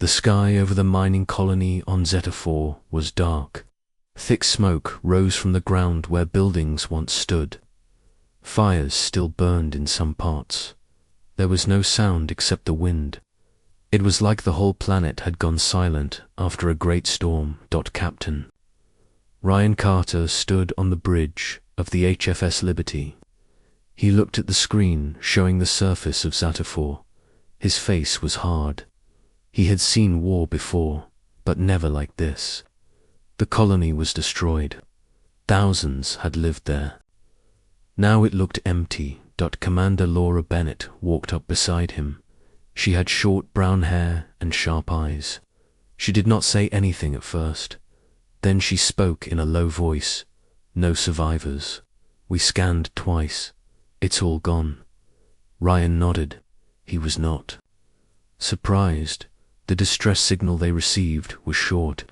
The sky over the mining colony on Zeta 4 was dark. Thick smoke rose from the ground where buildings once stood. Fires still burned in some parts. There was no sound except the wind. It was like the whole planet had gone silent after a great storm. Captain Ryan Carter stood on the bridge of the HFS Liberty. He looked at the screen showing the surface of Zeta 4. His face was hard. He had seen war before, but never like this. The colony was destroyed. Thousands had lived there. Now it looked empty. Commander Laura Bennett walked up beside him. She had short brown hair and sharp eyes. She did not say anything at first. Then she spoke in a low voice. "No survivors. We scanned twice. It's all gone." Ryan nodded. He was not surprised. The distress signal they received was short.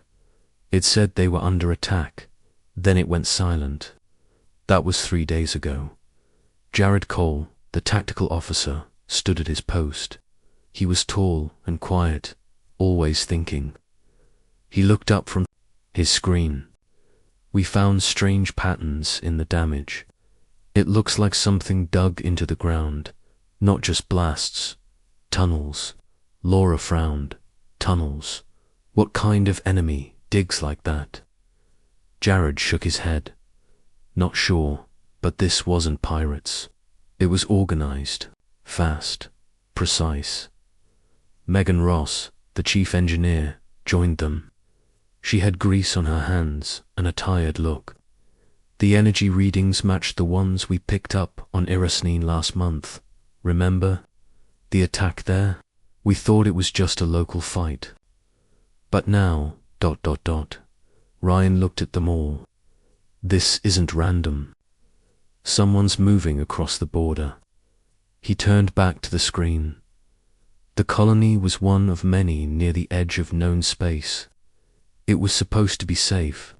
It said they were under attack. Then it went silent. That was 3 days ago. Jared Cole, the tactical officer, stood at his post. He was tall and quiet, always thinking. He looked up from his screen. "We found strange patterns in the damage. It looks like something dug into the ground, not just blasts. Tunnels." Laura frowned. "Tunnels? What kind of enemy digs like that?" Jared shook his head. "Not sure, but this wasn't pirates. It was organized, fast, precise." Megan Ross, the chief engineer, joined them. She had grease on her hands and a tired look. "The energy readings matched the ones we picked up on Irasneen last month. Remember? The attack there? We thought it was just a local fight. But now, ... Ryan looked at them all. "This isn't random. Someone's moving across the border." He turned back to the screen. The colony was one of many near the edge of known space. It was supposed to be safe.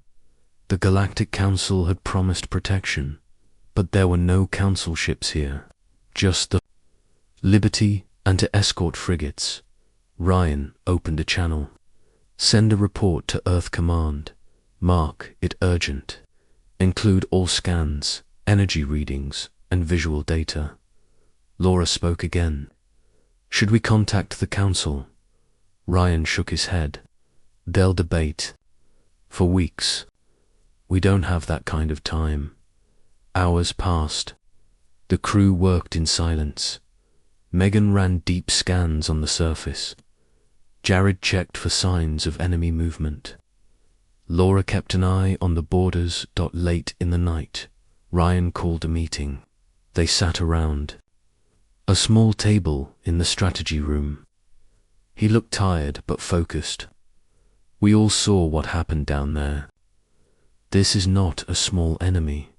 The Galactic Council had promised protection, but there were no council ships here, just the Liberty and to escort frigates. Ryan opened a channel. "Send a report to Earth Command. Mark it urgent. Include all scans, energy readings, and visual data." Laura spoke again. "Should we contact the Council?" Ryan shook his head. "They'll debate. For weeks. We don't have that kind of time." Hours passed. The crew worked in silence. Megan ran deep scans on the surface. Jared checked for signs of enemy movement. Laura kept an eye on the borders. Late in the night, Ryan called a meeting. They sat around a small table in the strategy room. He looked tired but focused. "We all saw what happened down there. This is not a small enemy.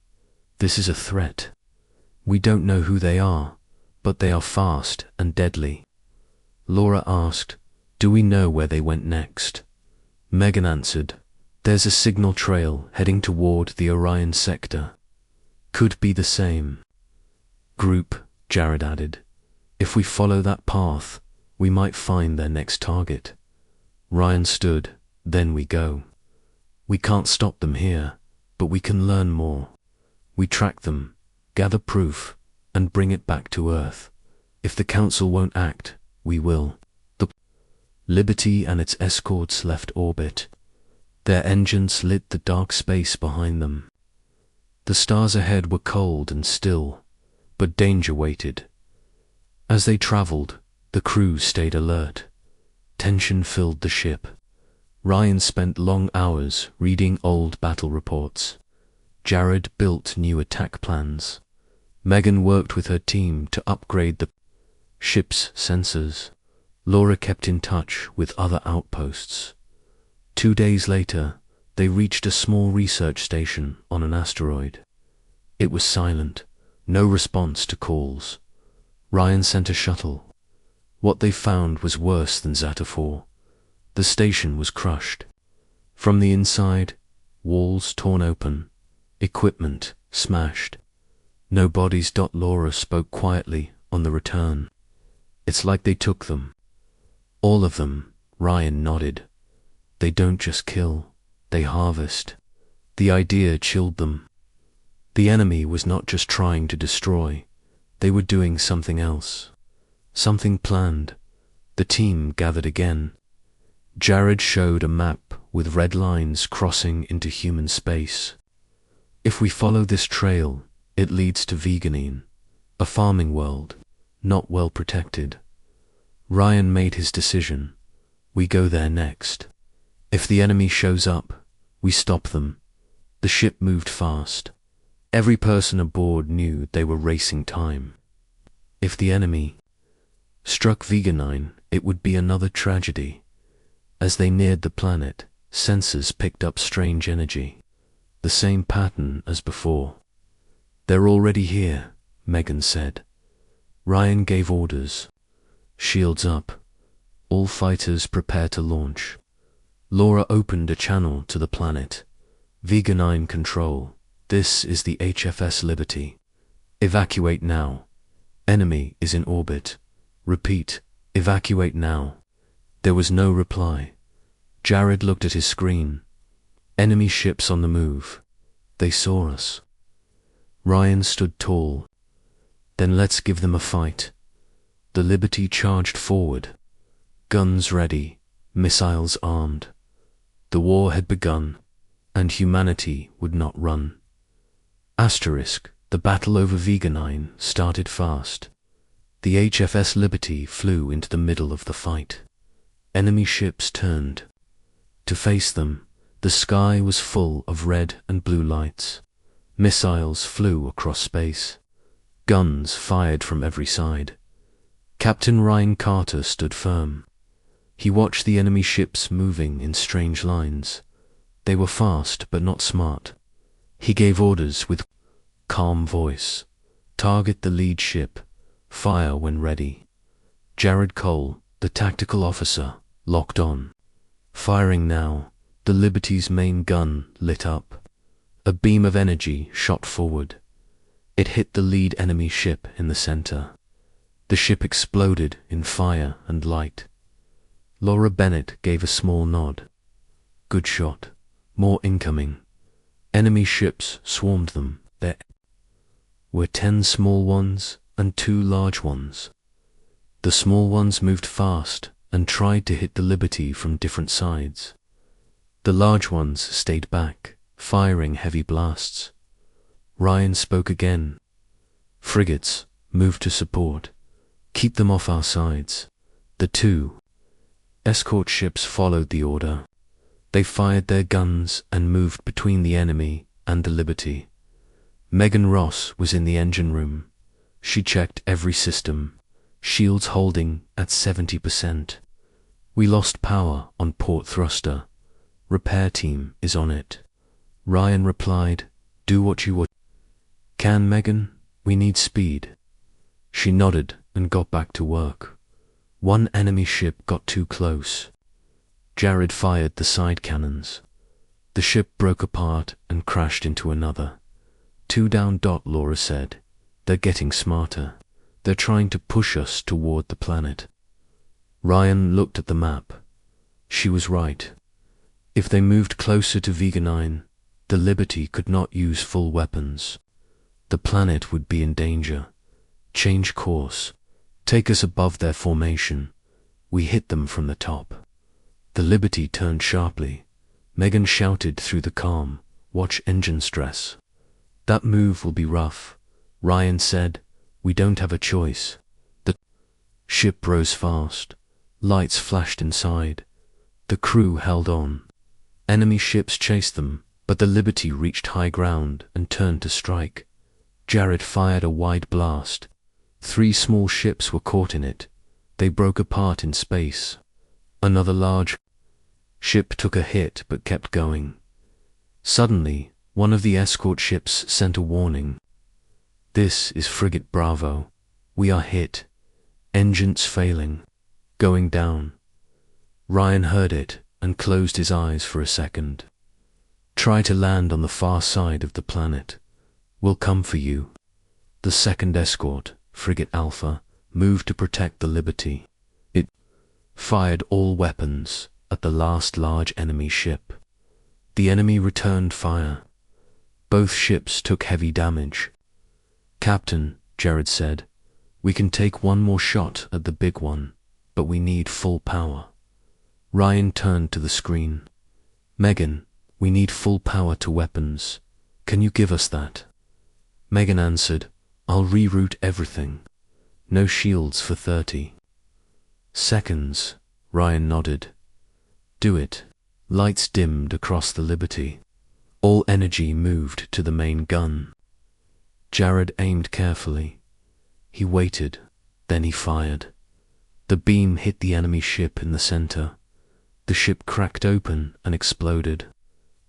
This is a threat. We don't know who they are, but they are fast and deadly." Laura asked, "Do we know where they went next?" Megan answered, "There's a signal trail heading toward the Orion sector. Could be the same group," Jared added. "If we follow that path, we might find their next target." Ryan stood. "Then we go. We can't stop them here, but we can learn more. We track them, gather proof, and bring it back to Earth. If the Council won't act, we will." The Liberty and its escorts left orbit. Their engines lit the dark space behind them. The stars ahead were cold and still, but danger waited. As they traveled, the crew stayed alert. Tension filled the ship. Ryan spent long hours reading old battle reports. Jared built new attack plans. Megan worked with her team to upgrade the ship's sensors. Laura kept in touch with other outposts. 2 days later, they reached a small research station on an asteroid. It was silent, no response to calls. Ryan sent a shuttle. What they found was worse than Zeta 4. The station was crushed. From the inside, walls torn open, equipment smashed. No bodies. Laura spoke quietly on the return. "It's like they took them. All of them," Ryan nodded. They don't just kill, they harvest. The idea chilled them. The enemy was not just trying to destroy, they were doing something else. Something planned. The team gathered again. Jared showed a map with red lines crossing into human space. If we follow this trail, it leads to Veganine, a farming world, not well protected. Ryan made his decision. We go there next. If the enemy shows up, we stop them. The ship moved fast. Every person aboard knew they were racing time. If the enemy struck Veganine, it would be another tragedy. As they neared the planet, sensors picked up strange energy. The same pattern as before. They're already here, Megan said. Ryan gave orders. Shields up. All fighters prepare to launch. Laura opened a channel to the planet. Veganine control. This is the HFS Liberty. Evacuate now. Enemy is in orbit. Repeat, evacuate now. There was no reply. Jared looked at his screen. Enemy ships on the move. They saw us. Ryan stood tall. Then let's give them a fight. The Liberty charged forward. Guns ready, missiles armed. The war had begun, and humanity would not run. Asterisk, the battle over Veganine started fast. The HFS Liberty flew into the middle of the fight. Enemy ships turned. To face them, the sky was full of red and blue lights. Missiles flew across space. Guns fired from every side. Captain Ryan Carter stood firm. He watched the enemy ships moving in strange lines. They were fast but not smart. He gave orders with calm voice. Target the lead ship. Fire when ready. Jared Cole, the tactical officer, locked on. Firing now. The Liberty's main gun lit up. A beam of energy shot forward. It hit the lead enemy ship in the center. The ship exploded in fire and light. Laura Bennett gave a small nod. Good shot. More incoming. Enemy ships swarmed them. There were 10 small ones and 2 large ones. The small ones moved fast and tried to hit the Liberty from different sides. The large ones stayed back, firing heavy blasts. Ryan spoke again. Frigates, move to support. Keep them off our sides. The 2 escort ships followed the order. They fired their guns and moved between the enemy and the Liberty. Megan Ross was in the engine room. She checked every system, shields holding at 70%. We lost power on port thruster. Repair team is on it. Ryan replied, do what you can, Megan. We need speed. She nodded and got back to work. One enemy ship got too close. Jared fired the side cannons. The ship broke apart and crashed into another. 2 down. Laura said. They're getting smarter. They're trying to push us toward the planet. Ryan looked at the map. She was right. If they moved closer to Veganine, the Liberty could not use full weapons. The planet would be in danger. Change course. Take us above their formation. We hit them from the top. The Liberty turned sharply. Megan shouted through the calm, watch engine stress. That move will be rough. Ryan said, we don't have a choice. The ship rose fast. Lights flashed inside. The crew held on. Enemy ships chased them, but the Liberty reached high ground and turned to strike. Jared fired a wide blast. 3 small ships were caught in it. They broke apart in space. Another large ship took a hit but kept going. Suddenly, one of the escort ships sent a warning. This is Frigate Bravo. We are hit. Engines failing. Going down. Ryan heard it and closed his eyes for a second. Try to land on the far side of the planet. We'll come for you. The second escort, Frigate Alpha, moved to protect the Liberty. It fired all weapons at the last large enemy ship. The enemy returned fire. Both ships took heavy damage. "Captain," Jared said, "we can take one more shot at the big one, but we need full power." Ryan turned to the screen. "Megan, we need full power to weapons. Can you give us that?" Megan answered, "I'll reroute everything. No shields for 30 seconds." Ryan nodded. "Do it." Lights dimmed across the Liberty. All energy moved to the main gun. Jared aimed carefully. He waited, then he fired. The beam hit the enemy ship in the center. The ship cracked open and exploded.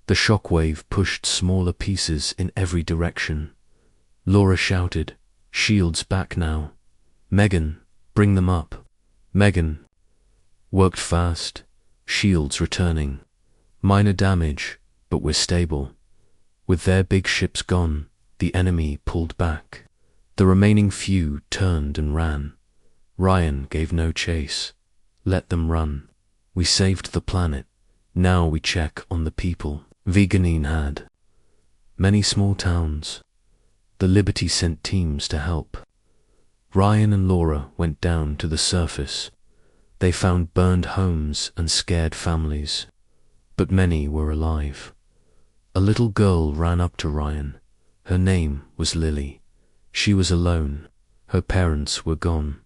The shockwave pushed smaller pieces in every direction. Laura shouted, "Shields back now. Megan, bring them up." Megan worked fast. Shields returning. Minor damage, but we're stable. With their big ships gone, the enemy pulled back. The remaining few turned and ran. Ryan gave no chase. Let them run. We saved the planet. Now we check on the people. Veganine had many small towns. The Liberty sent teams to help. Ryan and Laura went down to the surface. They found burned homes and scared families, but many were alive. A little girl ran up to Ryan. Her name was Lily. She was alone. Her parents were gone.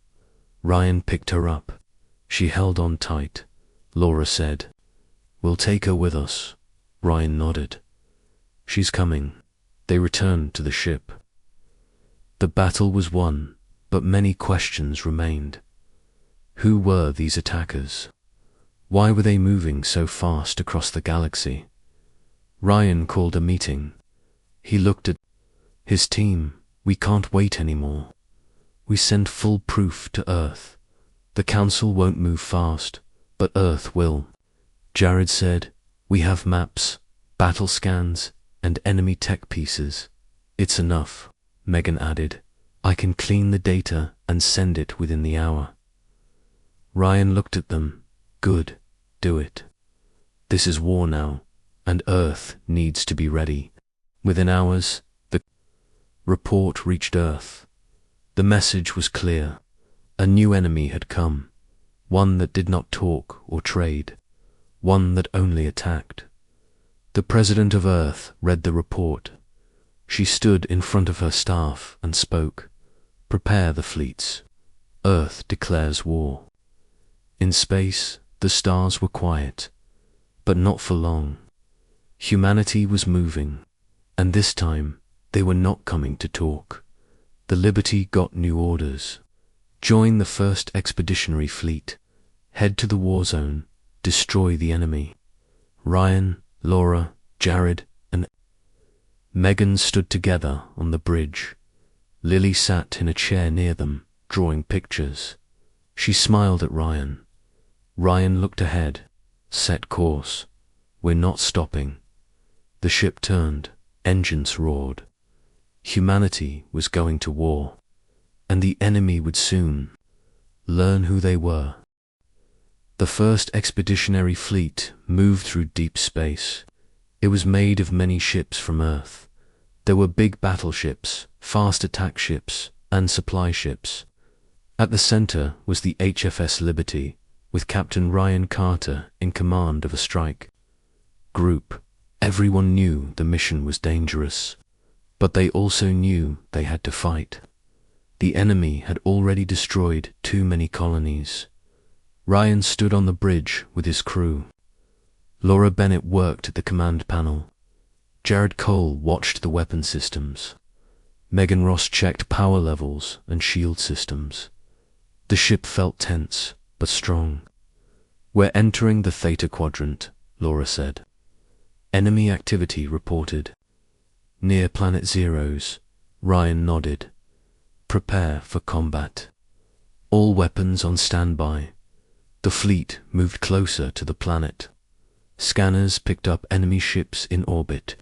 Ryan picked her up. She held on tight. Laura said, "We'll take her with us." Ryan nodded. "She's coming." They returned to the ship. The battle was won, but many questions remained. Who were these attackers? Why were they moving so fast across the galaxy? Ryan called a meeting. He looked at his team. "We can't wait anymore. We send full proof to Earth. The Council won't move fast, but Earth will." Jared said, "We have maps, battle scans, and enemy tech pieces." "It's enough," Megan added. "I can clean the data and send it within the hour." Ryan looked at them. "Good, do it. This is war now, and Earth needs to be ready." Within hours, the report reached Earth. The message was clear. A new enemy had come, one that did not talk or trade, one that only attacked. The President of Earth read the report. She stood in front of her staff and spoke. "Prepare the fleets. Earth declares war." In space, the stars were quiet, but not for long. Humanity was moving, and this time they were not coming to talk. The Liberty got new orders. Join the first expeditionary fleet. Head to the Warzone. Destroy the enemy. Ryan, Laura, Jared, and Megan stood together on the bridge. Lily sat in a chair near them, drawing pictures. She smiled at Ryan. Ryan looked ahead. "Set course. We're not stopping." The ship turned. Engines roared. Humanity was going to war, and the enemy would soon learn who they were. The first expeditionary fleet moved through deep space. It was made of many ships from Earth. There were big battleships, fast attack ships, and supply ships. At the center was the HFS Liberty, with Captain Ryan Carter in command of a strike group. Everyone knew the mission was dangerous, but they also knew they had to fight. The enemy had already destroyed too many colonies. Ryan stood on the bridge with his crew. Laura Bennett worked at the command panel. Jared Cole watched the weapon systems. Megan Ross checked power levels and shield systems. The ship felt tense, but strong. "We're entering the Theta Quadrant," Laura said. Enemy activity reported. "Near Planet Zeros." Ryan nodded. "Prepare for combat. All weapons on standby." The fleet moved closer to the planet. Scanners picked up enemy ships in orbit.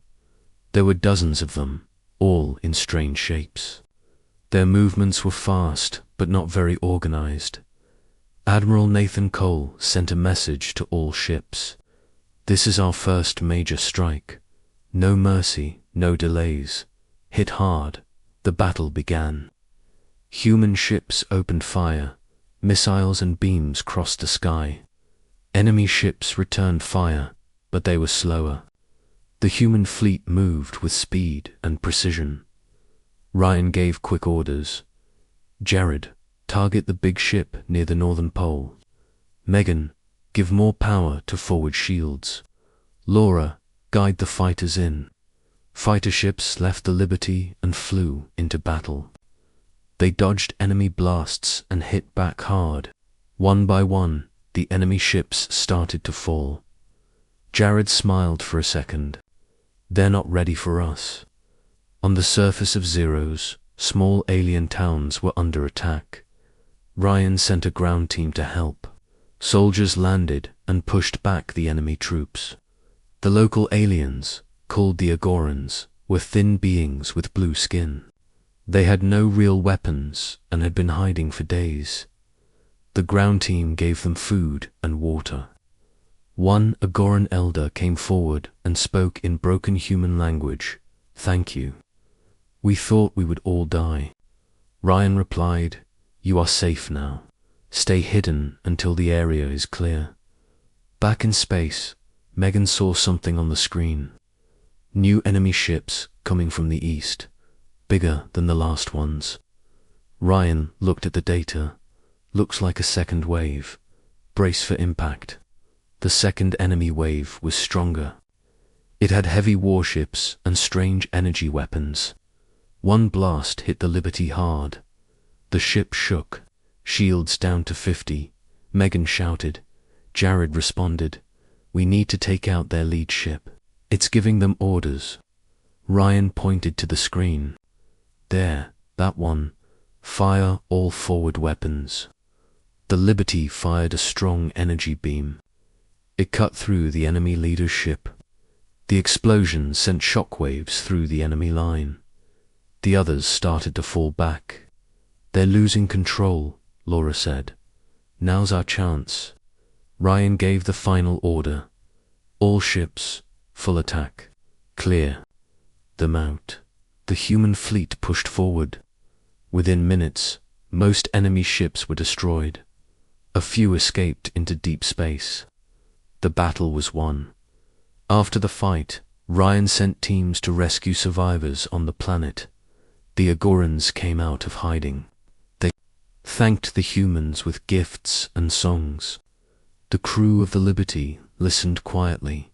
There were dozens of them, all in strange shapes. Their movements were fast, but not very organized. Admiral Nathan Cole sent a message to all ships. This is our first major strike. No mercy, no delays. Hit hard. The battle began. Human ships opened fire. Missiles and beams crossed the sky. Enemy ships returned fire, but they were slower. The human fleet moved with speed and precision. Ryan gave quick orders. Jared, target the big ship near the northern pole. Megan, give more power to forward shields. Laura, guide the fighters in. Fighter ships left the Liberty and flew into battle. They dodged enemy blasts and hit back hard. One by one, the enemy ships started to fall. Jared smiled for a second. They're not ready for us. On the surface of Zeros, small alien towns were under attack. Ryan sent a ground team to help. Soldiers landed and pushed back the enemy troops. The local aliens, called the Agorans, were thin beings with blue skin. They had no real weapons and had been hiding for days. The ground team gave them food and water. One Agoran elder came forward and spoke in broken human language. "Thank you. We thought we would all die." Ryan replied, "You are safe now. Stay hidden until the area is clear." Back in space, Megan saw something on the screen. New enemy ships coming from the east, bigger than the last ones. Ryan looked at the data. Looks like a second wave. Brace for impact. The second enemy wave was stronger. It had heavy warships and strange energy weapons. One blast hit the Liberty hard. The ship shook, shields down to 50. Megan shouted. Jared responded, "We need to take out their lead ship. It's giving them orders." Ryan pointed to the screen. "There, that one. Fire all forward weapons." The Liberty fired a strong energy beam. It cut through the enemy leader's ship. The explosion sent shockwaves through the enemy line. The others started to fall back. "They're losing control," Laura said. "Now's our chance." Ryan gave the final order. "All ships, full attack. Clear them out." The human fleet pushed forward. Within minutes, most enemy ships were destroyed. A few escaped into deep space. The battle was won. After the fight, Ryan sent teams to rescue survivors on the planet. The Agorans came out of hiding. They thanked the humans with gifts and songs. The crew of the Liberty listened quietly.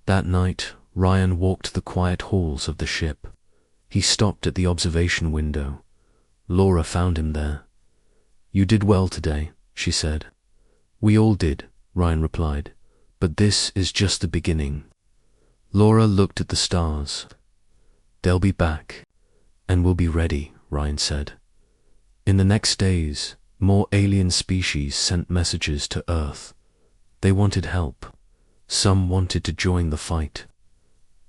That night, Ryan walked the quiet halls of the ship. He stopped at the observation window. Laura found him there. "You did well today," she said. "We all did," Ryan replied, "but this is just the beginning." Laura looked at the stars. "They'll be back, and we'll be ready," Ryan said. In the next days, more alien species sent messages to Earth. They wanted help. Some wanted to join the fight.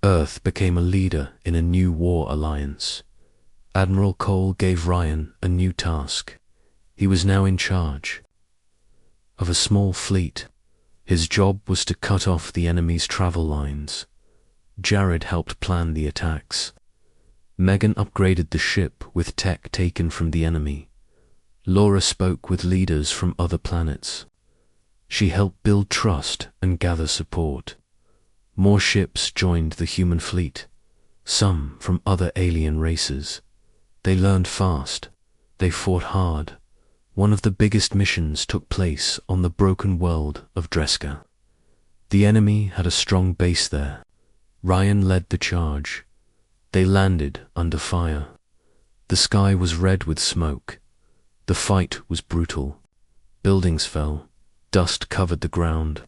Earth became a leader in a new war alliance. Admiral Cole gave Ryan a new task. He was now in charge of a small fleet. His job was to cut off the enemy's travel lines. Jared helped plan the attacks. Megan upgraded the ship with tech taken from the enemy. Laura spoke with leaders from other planets. She helped build trust and gather support. More ships joined the human fleet, some from other alien races. They learned fast. They fought hard. One of the biggest missions took place on the broken world of Dreska. The enemy had a strong base there. Ryan led the charge. They landed under fire. The sky was red with smoke. The fight was brutal. Buildings fell. Dust covered the ground.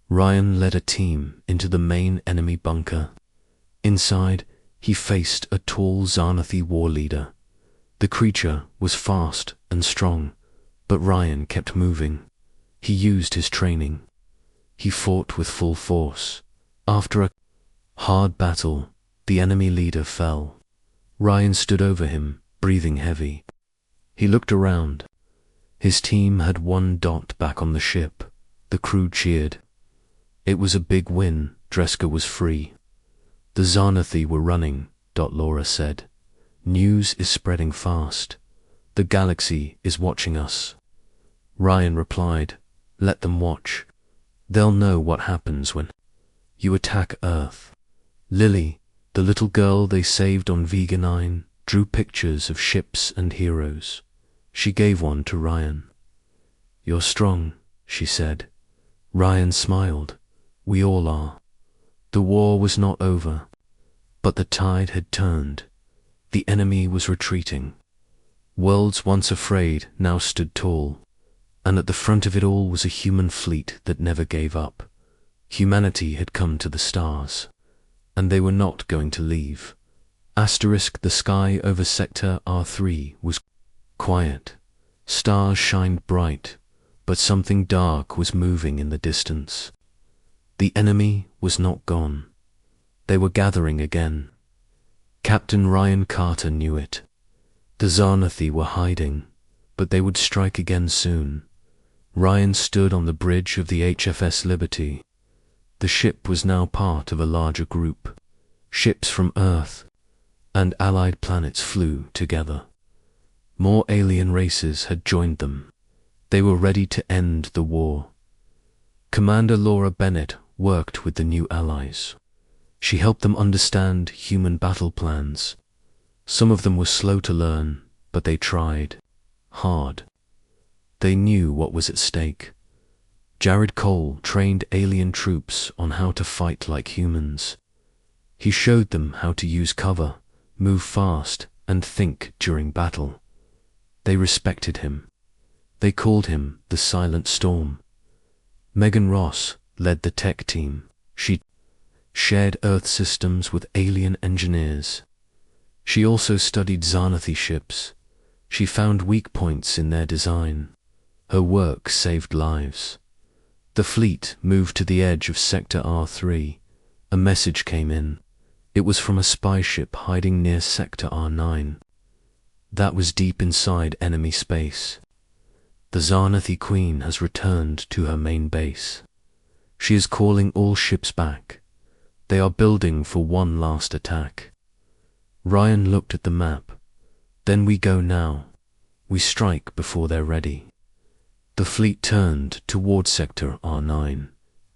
Ryan led a team into the main enemy bunker. Inside, he faced a tall Xanathi war leader. The creature was fast and strong, but Ryan kept moving. He used his training. He fought with full force. After a hard battle, the enemy leader fell. Ryan stood over him, breathing heavy. He looked around. His team had 1 dot back on the ship. The crew cheered. It was a big win. Dreska was free. The Xanathi were running, Laura said. News is spreading fast. The galaxy is watching us. Ryan replied, let them watch. They'll know what happens when you attack Earth. Lily, the little girl they saved on Vega 9, drew pictures of ships and heroes. She gave one to Ryan. You're strong, she said. Ryan smiled. We all are. The war was not over, but the tide had turned. The enemy was retreating. Worlds once afraid now stood tall, and at the front of it all was a human fleet that never gave up. Humanity had come to the stars, and they were not going to leave. The sky over Sector R3 was quiet. Stars shined bright, but something dark was moving in the distance. The enemy was not gone. They were gathering again. Captain Ryan Carter knew it. The Xanathi were hiding, but they would strike again soon. Ryan stood on the bridge of the HFS Liberty. The ship was now part of a larger group. Ships from Earth and allied planets flew together. More alien races had joined them. They were ready to end the war. Commander Laura Bennett worked with the new allies. She helped them understand human battle plans. Some of them were slow to learn, but they tried hard. They knew what was at stake. Jared Cole trained alien troops on how to fight like humans. He showed them how to use cover, move fast, and think during battle. They respected him. They called him the Silent Storm. Megan Ross led the tech team. She shared Earth systems with alien engineers. She also studied Xanathi ships. She found weak points in their design. Her work saved lives. The fleet moved to the edge of Sector R3. A message came in. It was from a spy ship hiding near Sector R9. That was deep inside enemy space. The Xanathi Queen has returned to her main base. She is calling all ships back. They are building for one last attack. Ryan looked at the map. Then we go now. We strike before they're ready. The fleet turned toward Sector R9.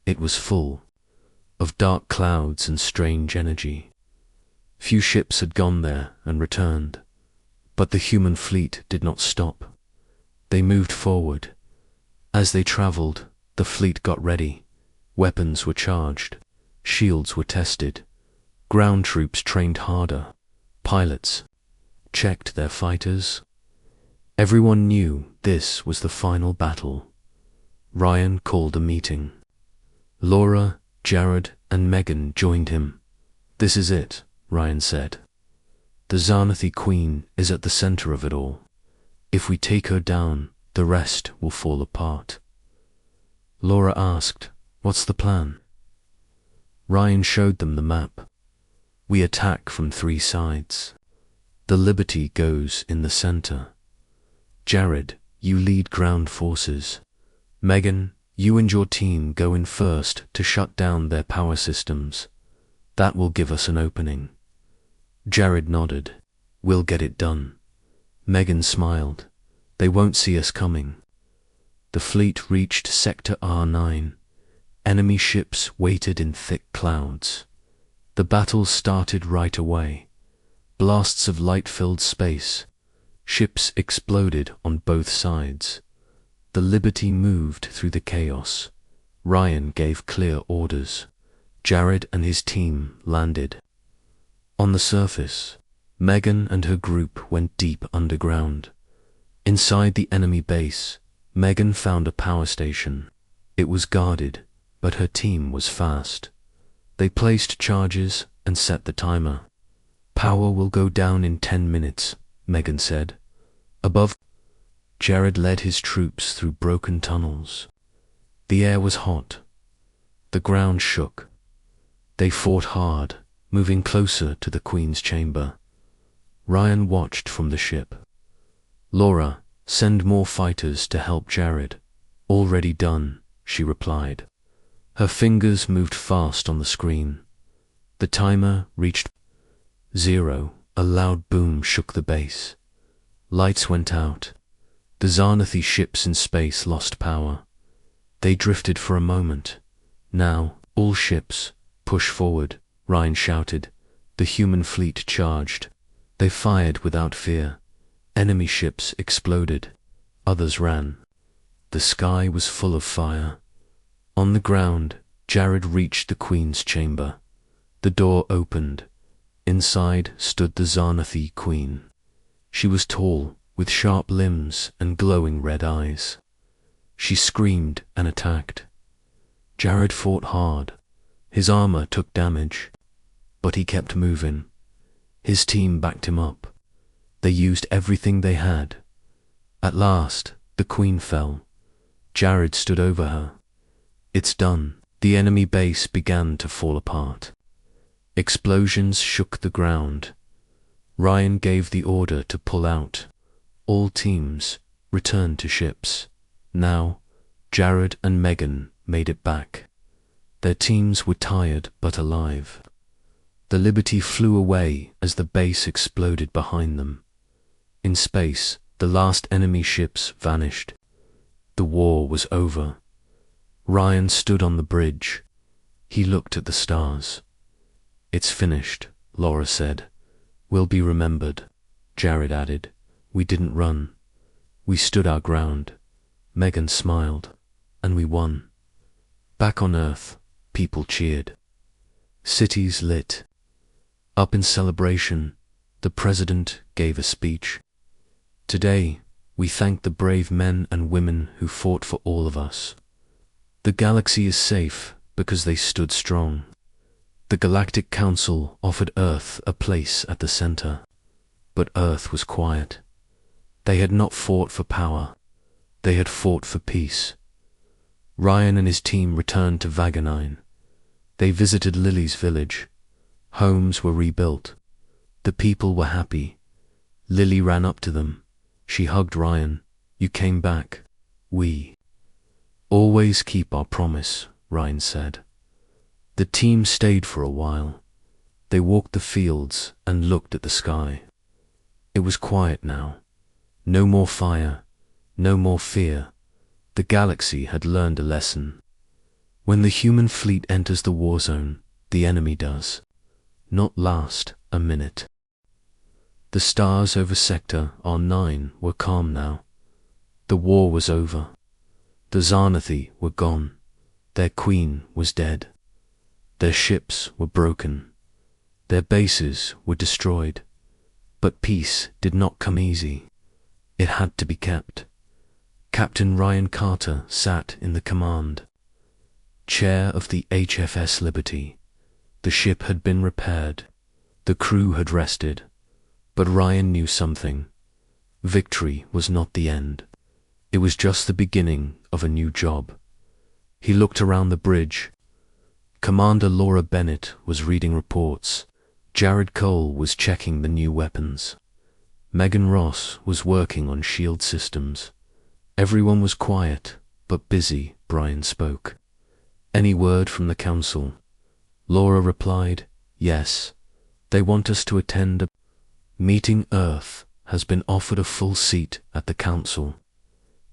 It was full of dark clouds and strange energy. Few ships had gone there and returned, but the human fleet did not stop. They moved forward. As they traveled, the fleet got ready. Weapons were charged. Shields were tested. Ground troops trained harder. Pilots checked their fighters. Everyone knew this was the final battle. Ryan called a meeting. Laura, Jared, and Megan joined him. This is it, Ryan said. The Xanathi Queen is at the center of it all. If we take her down, the rest will fall apart. Laura asked, what's the plan? Ryan showed them the map. We attack from 3 sides. The Liberty goes in the center. Jared, you lead ground forces. Megan, you and your team go in first to shut down their power systems. That will give us an opening. Jared nodded. We'll get it done. Megan smiled. They won't see us coming. The fleet reached Sector R9. Enemy ships waited in thick clouds. The battle started right away. Blasts of light-filled space. Ships exploded on both sides. The Liberty moved through the chaos. Ryan gave clear orders. Jared and his team landed. On the surface, Megan and her group went deep underground. Inside the enemy base, Megan found a power station. It was guarded, but her team was fast. They placed charges and set the timer. Power will go down in 10 minutes, Megan said. Above, Jared led his troops through broken tunnels. The air was hot. The ground shook. They fought hard, moving closer to the Queen's chamber. Ryan watched from the ship. Laura, Send more fighters to help Jared. Already done, she replied. Her fingers moved fast on the screen. The timer reached 0. A loud boom shook the base. Lights went out. The Xanathi ships in space lost power. They drifted for a moment. Now, all ships, push forward, Ryan shouted. The human fleet charged. They fired without fear. Enemy ships exploded. Others ran. The sky was full of fire. On the ground, Jared reached the Queen's chamber. The door opened. Inside stood the Xanathi Queen. She was tall, with sharp limbs and glowing red eyes. She screamed and attacked. Jared fought hard. His armor took damage, but he kept moving. His team backed him up. They used everything they had. At last, the Queen fell. Jared stood over her. It's done. The enemy base began to fall apart. Explosions shook the ground. Ryan gave the order to pull out. All teams returned to ships. Now, Jared and Megan made it back. Their teams were tired but alive. The Liberty flew away as the base exploded behind them. In space, the last enemy ships vanished. The war was over. Ryan stood on the bridge. He looked at the stars. It's finished, Laura said. We'll be remembered. Jared added. We didn't run. We stood our ground. Megan smiled. And we won. Back on Earth, people cheered. Cities lit. Up in celebration, the president gave a speech. Today, we thank the brave men and women who fought for all of us. The galaxy is safe because they stood strong. The Galactic Council offered Earth a place at the center, but Earth was quiet. They had not fought for power. They had fought for peace. Ryan and his team returned to Vaganine. They visited Lily's village. Homes were rebuilt. The people were happy. Lily ran up to them. She hugged Ryan. You came back. We always keep our promise, Ryan said. The team stayed for a while. They walked the fields and looked at the sky. It was quiet now. No more fire. No more fear. The galaxy had learned a lesson. When the human fleet enters the war zone, the enemy does not last a minute. The stars over Sector R9 were calm now. The war was over. The Xanathi were gone. Their queen was dead. Their ships were broken. Their bases were destroyed. But peace did not come easy. It had to be kept. Captain Ryan Carter sat in the command chair of the HFS Liberty. The ship had been repaired. The crew had rested. But Ryan knew something. Victory was not the end. It was just the beginning of a new job. He looked around the bridge. Commander Laura Bennett was reading reports. Jared Cole was checking the new weapons. Megan Ross was working on shield systems. Everyone was quiet, but busy. Brian spoke. Any word from the council? Laura replied, yes. They want us to attend a meeting. Earth has been offered a full seat at the council.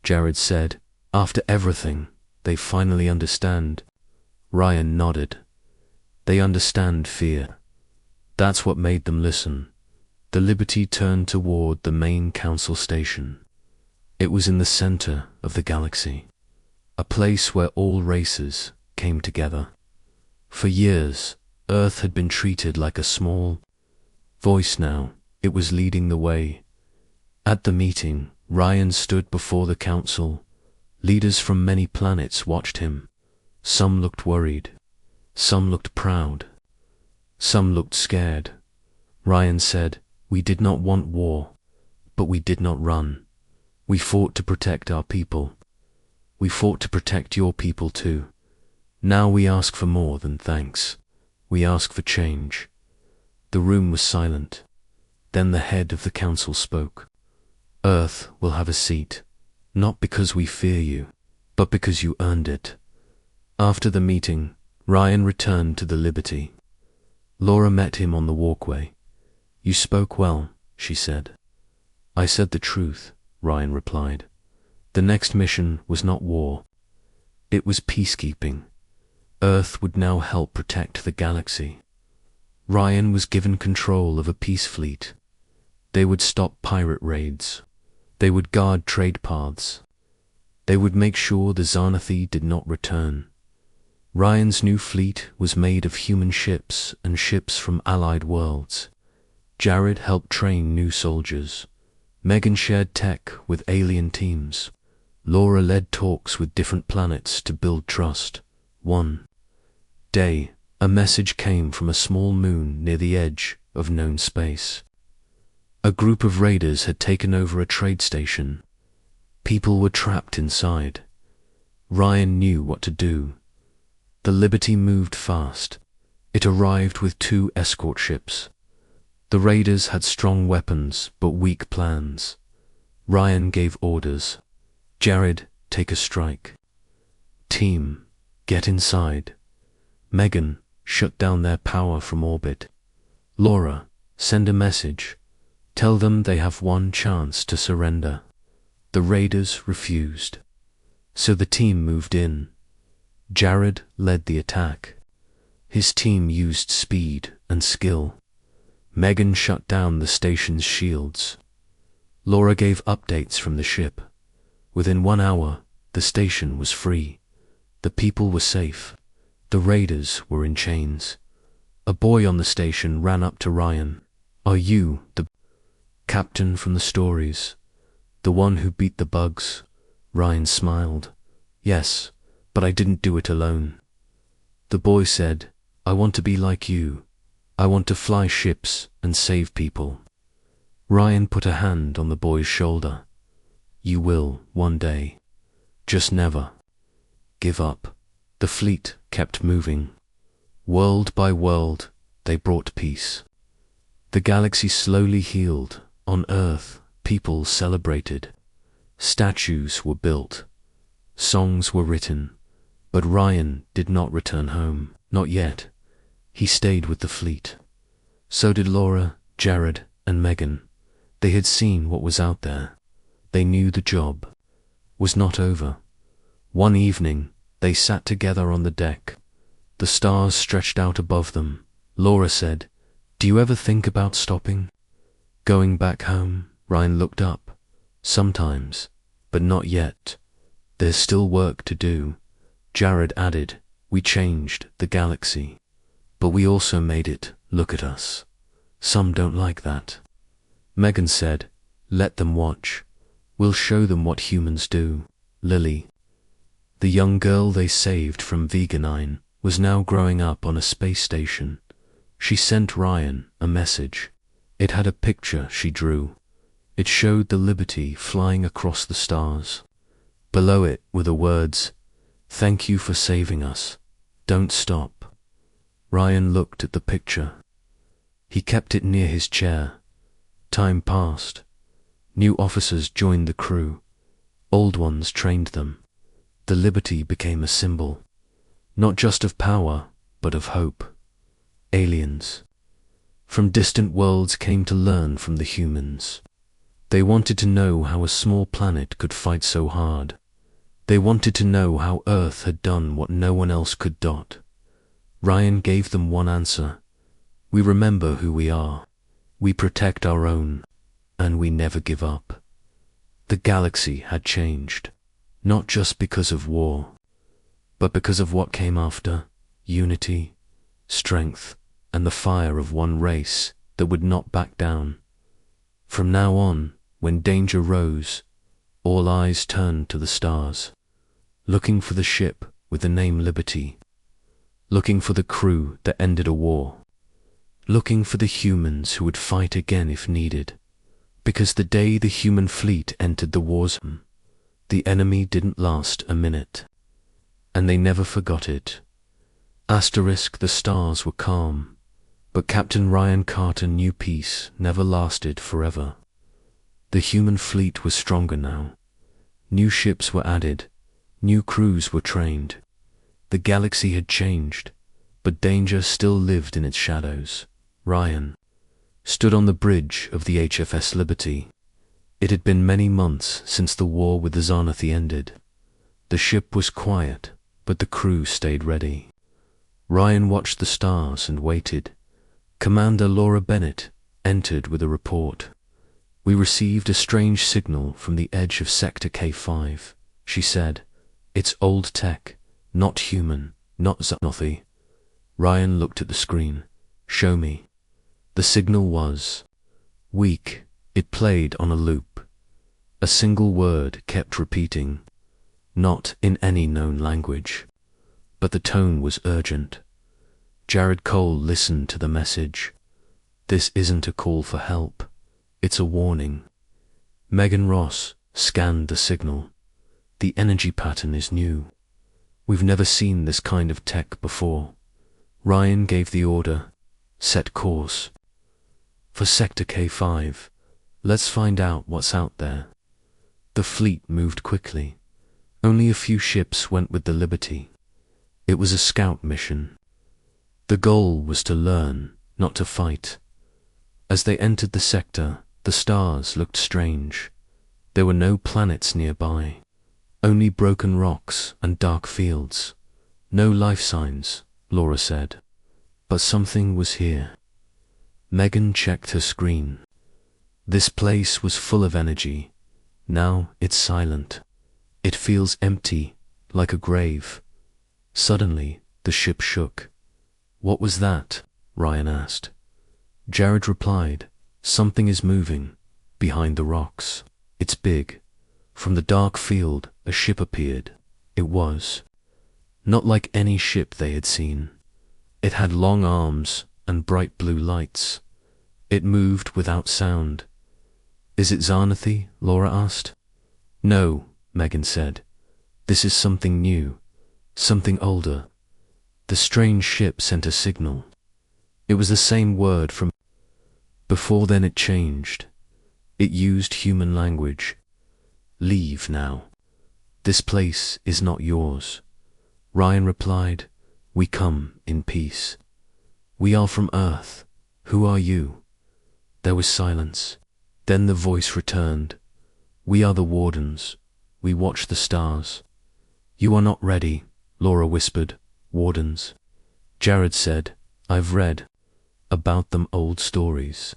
Jared said, after everything, they finally understand. Ryan nodded. They understand fear. That's what made them listen. The Liberty turned toward the main council station. It was in the center of the galaxy, a place where all races came together. For years, Earth had been treated like a small voice. Now, it was leading the way. At the meeting, Ryan stood before the council. Leaders from many planets watched him. Some looked worried. Some looked proud. Some looked scared. Ryan said, we did not want war, but we did not run. We fought to protect our people. We fought to protect your people too. Now we ask for more than thanks. We ask for change. The room was silent. Then the head of the council spoke. Earth will have a seat, not because we fear you, but because you earned it. After the meeting, Ryan returned to the Liberty. Laura met him on the walkway. You spoke well, she said. I said the truth, Ryan replied. The next mission was not war. It was peacekeeping. Earth would now help protect the galaxy. Ryan was given control of a peace fleet. They would stop pirate raids. They would guard trade paths. They would make sure the Xanathi did not return. Ryan's new fleet was made of human ships and ships from allied worlds. Jared helped train new soldiers. Megan shared tech with alien teams. Laura led talks with different planets to build trust. One day, a message came from a small moon near the edge of known space. A group of raiders had taken over a trade station. People were trapped inside. Ryan knew what to do. The Liberty moved fast. It arrived with 2 escort ships. The raiders had strong weapons but weak plans. Ryan gave orders. Jared, take a strike. Team, get inside. Megan, shut down their power from orbit. Laura, send a message. Tell them they have one chance to surrender. The raiders refused. So the team moved in. Jared led the attack. His team used speed and skill. Megan shut down the station's shields. Laura gave updates from the ship. Within 1 hour, the station was free. The people were safe. The raiders were in chains. A boy on the station ran up to Ryan. Are you the captain from the stories? The one who beat the bugs? Ryan smiled. Yes, but I didn't do it alone. The boy said, I want to be like you. I want to fly ships and save people. Ryan put a hand on the boy's shoulder. You will, one day. Just never give up. The fleet kept moving. World by world, they brought peace. The galaxy slowly healed. On Earth, people celebrated. Statues were built. Songs were written. But Ryan did not return home. Not yet. He stayed with the fleet. So did Laura, Jared, and Megan. They had seen what was out there. They knew the job was not over. One evening, they sat together on the deck. The stars stretched out above them. Laura said, Do you ever think about stopping? Going back home? Ryan looked up. Sometimes, but not yet. There's still work to do. Jared added, We changed the galaxy. But we also made it look at us. Some don't like that. Megan said, Let them watch. We'll show them what humans do. Lily, the young girl they saved from Veganine, was now growing up on a space station. She sent Ryan a message. It had a picture she drew. It showed the Liberty flying across the stars. Below it were the words, Thank you for saving us. Don't stop. Ryan looked at the picture. He kept it near his chair. Time passed. New officers joined the crew. Old ones trained them. The Liberty became a symbol, not just of power, but of hope. Aliens from distant worlds came to learn from the humans. They wanted to know how a small planet could fight so hard. They wanted to know how Earth had done what no one else could. Ryan gave them one answer. We remember who we are. We protect our own. And we never give up. The galaxy had changed, not just because of war, but because of what came after: unity, strength, and the fire of one race that would not back down. From now on, when danger rose, all eyes turned to the stars, looking for the ship with the name Liberty, looking for the crew that ended a war, looking for the humans who would fight again if needed. Because the day the human fleet entered the Warzone, the enemy didn't last a minute. And they never forgot it. The stars were calm, but Captain Ryan Carter knew peace never lasted forever. The human fleet was stronger now. New ships were added, new crews were trained. The galaxy had changed, but danger still lived in its shadows. Ryan stood on the bridge of the HFS Liberty. It had been many months since the war with the Xanathi ended. The ship was quiet, but the crew stayed ready. Ryan watched the stars and waited. Commander Laura Bennett entered with a report. "We received a strange signal from the edge of Sector K5, she said. "It's old tech, not human, not Xanathi." Ryan looked at the screen. "Show me." The signal was weak. It played on a loop. A single word kept repeating, not in any known language. But the tone was urgent. Jared Cole listened to the message. "This isn't a call for help. It's a warning." Megan Ross scanned the signal. "The energy pattern is new. We've never seen this kind of tech before." Ryan gave the order, "Set course for Sector K5. Let's find out what's out there." The fleet moved quickly. Only a few ships went with the Liberty. It was a scout mission. The goal was to learn, not to fight. As they entered the sector, the stars looked strange. There were no planets nearby, only broken rocks and dark fields. "No life signs," Laura said. But something was here. Megan checked her screen. This place was full of energy. Now it's silent. It feels empty, like a grave. Suddenly, the ship shook. "What was that?" Ryan asked. Jared replied, "Something is moving, behind the rocks. It's big." From the dark field, a ship appeared. It was not like any ship they had seen. It had long arms and bright blue lights. It moved without sound. "Is it Xanathi?" Laura asked. "No," Megan said. "This is something new, something older." The strange ship sent a signal. It was the same word from before. Then it changed. It used human language. "Leave now. This place is not yours." Ryan replied, "We come in peace. We are from Earth. Who are you?" There was silence. Then the voice returned. "We are the Wardens. We watch the stars." "You are not ready," Laura whispered. "Wardens." Jared said, "I've read about them, old stories.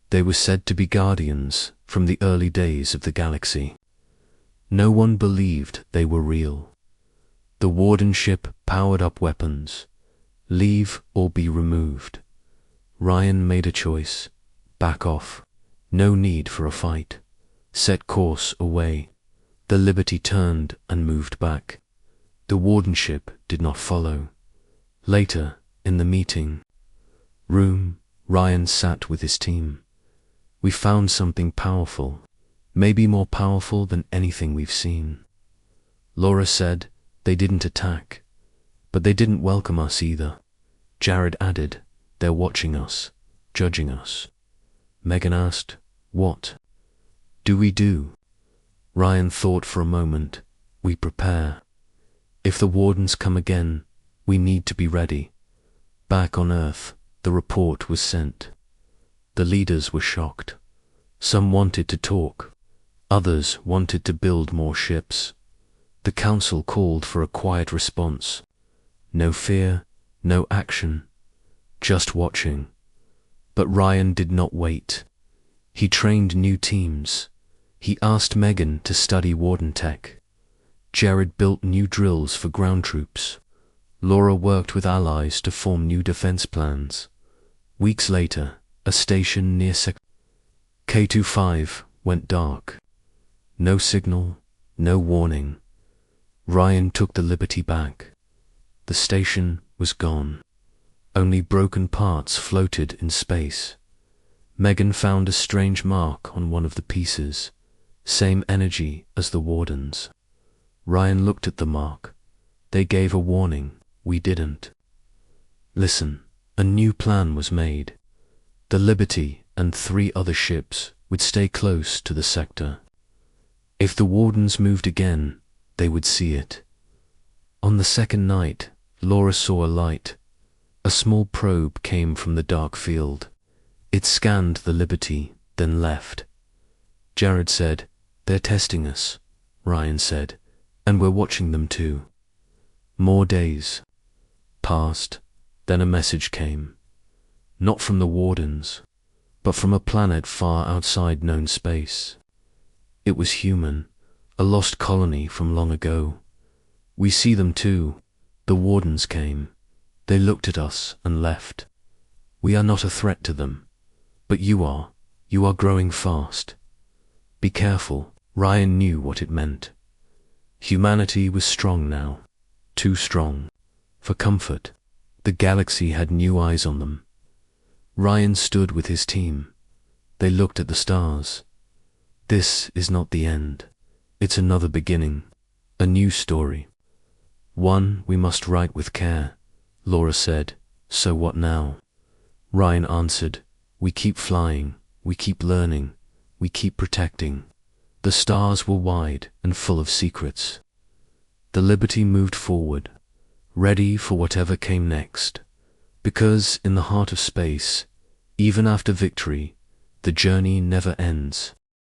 They were said to be guardians from the early days of the galaxy. No one believed they were real. The wardenship powered up weapons. Leave or be removed." Ryan made a choice. Back off. No need for a fight. Set course away. The Liberty turned and moved back. The wardenship did not follow. Later, in the meeting room, Ryan sat with his team. "We found something powerful, maybe more powerful than anything we've seen." Laura said, "They didn't attack, but they didn't welcome us either." Jared added, "They're watching us, judging us." Megan asked, "What do we do?" Ryan thought for a moment. "We prepare. If the Wardens come again, we need to be ready." Back on Earth, the report was sent. The leaders were shocked. Some wanted to talk. Others wanted to build more ships. The council called for a quiet response. No fear, no action, just watching. But Ryan did not wait. He trained new teams. He asked Megan to study Warden tech. Jared built new drills for ground troops. Laura worked with allies to form new defense plans. Weeks later, a station near K25 went dark. No signal, no warning. Ryan took the Liberty back. The station was gone. Only broken parts floated in space. Megan found a strange mark on one of the pieces. Same energy as the Wardens. Ryan looked at the mark. They gave a warning. We didn't. Listen, a new plan was made. The Liberty and 3 other ships would stay close to the sector. If the wardens moved again, they would see it. On the second night, Laura saw a light. A small probe came from the dark field. It scanned the Liberty, then left. Jared said, "They're testing us," Ryan said, "and we're watching them too." More days passed, then a message came. Not from the wardens, but from a planet far outside known space. It was human, a lost colony from long ago. "We see them too." The wardens came. They looked at us and left. "We are not a threat to them, but you are. You are growing fast. Be careful." Ryan knew what it meant. Humanity was strong now, too strong for comfort. The galaxy had new eyes on them. Ryan stood with his team. They looked at the stars. This is not the end. It's another beginning, a new story. One we must write with care. Laura said, "So what now?" Ryan answered, "We keep flying, we keep learning, we keep protecting." The stars were wide and full of secrets. The Liberty moved forward, ready for whatever came next. Because in the heart of space, even after victory, the journey never ends.